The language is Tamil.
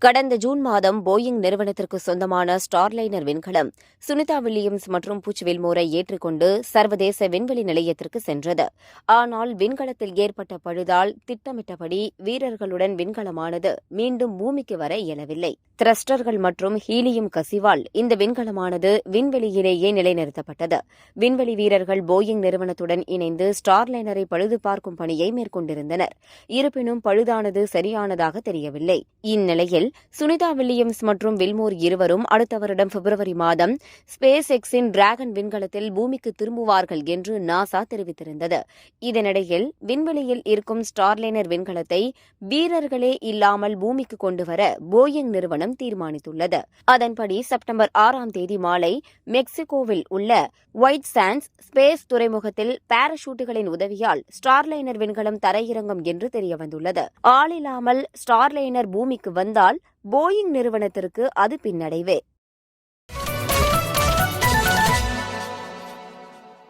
கடந்த ஜூன் மாதம் போயிங் நிறுவனத்திற்கு சொந்தமான ஸ்டார்லைனர் விண்கலம் சுனிதா வில்லியம்ஸ் மற்றும் புச் வில்மோரை ஏற்றுக்கொண்டு சர்வதேச விண்வெளி நிலையத்திற்கு சென்றது. ஆனால் விண்கலத்தில் ஏற்பட்ட பழுதால் திட்டமிட்டபடி வீரர்களுடன் விண்கலமானது மீண்டும் பூமிக்கு வர இயலவில்லை. த்ரஸ்டர்கள் மற்றும் ஹீலியம் கசிவால் இந்த விண்கலமானது விண்வெளியிலேயே நிலைநிறுத்தப்பட்டது. விண்வெளி வீரர்கள் போயிங் நிறுவனத்துடன் இணைந்து ஸ்டார்லைனரை பழுது பார்க்கும் பணியை மேற்கொண்டிருந்தனர். இருப்பினும் பழுதானது சரியானதாக தெரியவில்லை. இந்நிலையில் சுனிதா வில்லியம்ஸ் மற்றும் வில்மோர் இருவரும் அடுத்த வருடம் பிப்ரவரி மாதம் ஸ்பேஸ் எக்ஸின் டிராகன் விண்கலத்தில் பூமிக்கு திரும்புவார்கள் என்று நாசா தெரிவித்திருந்தது. இதனிடையில் விண்வெளியில் இருக்கும் ஸ்டார்லைனர் விண்கலத்தை வீரர்களே இல்லாமல் பூமிக்கு கொண்டுவர போயிங் நிறுவனம் தீர்மானித்துள்ளது. அதன்படி செப்டம்பர் 6ஆம் தேதி மாலை மெக்சிகோவில் உள்ள ஒயிட் சாண்ட்ஸ் ஸ்பேஸ் துறைமுகத்தில் பாராசூட்டுகளின் உதவியால் ஸ்டார்லைனர் விண்கலம் தரையிறங்கும் என்று தெரியவந்துள்ளது. ஆளில்லாமல் ஸ்டார்லைனர் பூமிக்கு வந்தால் போயிங் நிறுவனத்திற்கு அது பின்னடைவே.